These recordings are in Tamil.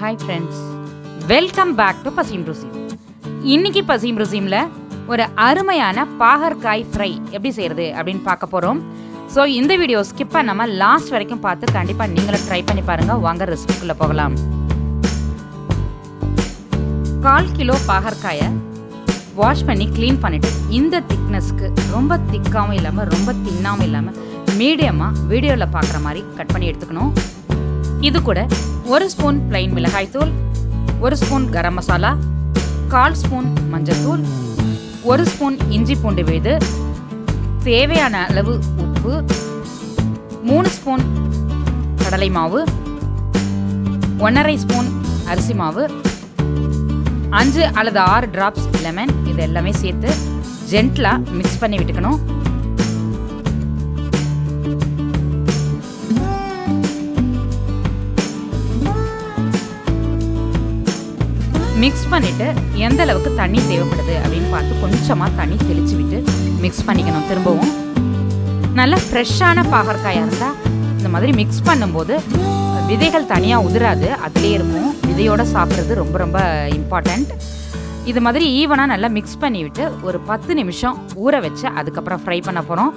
Hi friends, welcome back to பசீம் ருசீம். இன்னைக்கு பசீம் ருசீமில் ஒரு அருமையான பாகற்காய் ஃப்ரை எப்படி செய்கிறது அப்படின்னு பார்க்க போகிறோம். ஸோ இந்த வீடியோ ஸ்கிப் பண்ணாமல் லாஸ்ட் வரைக்கும் பார்த்து கண்டிப்பாக நீங்களும் ட்ரை பண்ணி பாருங்கள். வாங்க ரெசிபிக்குள்ளே போகலாம். 1/4 கிலோ பாகற்காயை வாஷ் பண்ணி க்ளீன் பண்ணிவிட்டு இந்த திக்னஸ்க்கு ரொம்ப திக்காகவும் இல்லாமல் ரொம்ப தின்னாகவும் இல்லாமல் மீடியமாக வீடியோவில் பார்க்குற மாதிரி கட் பண்ணி எடுத்துக்கணும். இது கூட 1 ஸ்பூன் பிளைன் மிளகாய்த்தூள், 1 ஸ்பூன் கரம் மசாலா, 1/4 ஸ்பூன் மஞ்சள்தூள், 1 ஸ்பூன் இஞ்சி பூண்டு விழுது, தேவையான அளவு உப்பு, 3 ஸ்பூன் கடலை மாவு, 1/2 ஸ்பூன் அரிசி மாவு, 5 அல்லது 6 டிராப்ஸ் லெமன், இது எல்லாமே சேர்த்து ஜென்டிலாக மிக்ஸ் பண்ணி விட்டுக்கணும். மிக்ஸ் பண்ணிவிட்டு எந்த அளவுக்கு தண்ணி தேவைப்படுது அப்படின்னு பார்த்து கொஞ்சமாக தண்ணி தெளித்து விட்டு மிக்ஸ் பண்ணிக்கணும். திரும்பவும் நல்லா ஃப்ரெஷ்ஷான பாகற்காயாக இருந்தால் இந்த மாதிரி மிக்ஸ் பண்ணும்போது விதைகள் தனியாக உதிராது, அதிலே இருக்கும். விதையோடு சாப்பிட்றது ரொம்ப ரொம்ப இம்பார்ட்டண்ட். இது மாதிரி ஈவனாக நல்லா மிக்ஸ் பண்ணிவிட்டு ஒரு 10 நிமிஷம் ஊற வச்சு அதுக்கப்புறம் ஃப்ரை பண்ண போகிறோம்.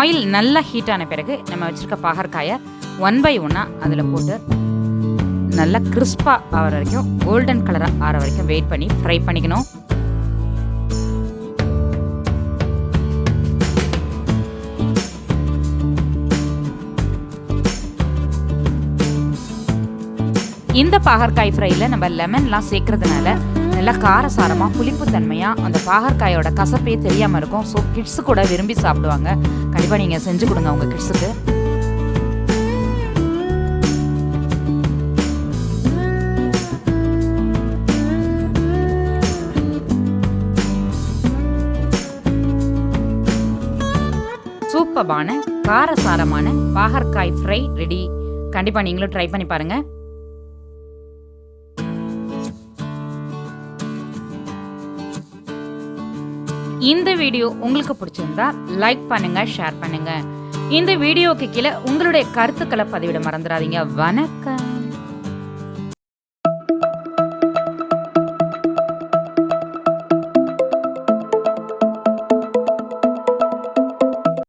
ஆயில் நல்லா ஹீட்டான பிறகு நம்ம வச்சுருக்க பாகற்காயை 1 by 1 அதில் போட்டு நல்லா கிறிஸ்பாக ஆகிற வரைக்கும், கோல்டன் கலராக ஆகிற வரைக்கும் வெயிட் பண்ணி ஃப்ரை பண்ணிக்கணும். இந்த பாகற்காய் ஃப்ரையில் நம்ம லெமன்லாம் சேர்க்கறதுனால நல்லா காரசாரமாக புளிப்புத்தன்மையாக அந்த பாகற்காயோட கசப்பே தெரியாமல் இருக்கும். ஸோ கிட்ஸு கூட விரும்பி சாப்பிடுவாங்க. கண்டிப்பாக நீங்கள் செஞ்சு கொடுங்க உங்கள் கிட்ஸுக்கு. சூப்பரான காரசாரமான பாகற்காய் ஃப்ரை ரெடி. கண்டிப்பாக நீங்களும் ட்ரை பண்ணி பாருங்கள். இந்த வீடியோ உங்களுக்கு பிடிச்சிருந்தா லைக் பண்ணுங்க, ஷேர் பண்ணுங்க. இந்த வீடியோக்கு கீழே உங்களுடைய கருத்துக்களை பதிவிட மறந்துடாதீங்க. வணக்கம்.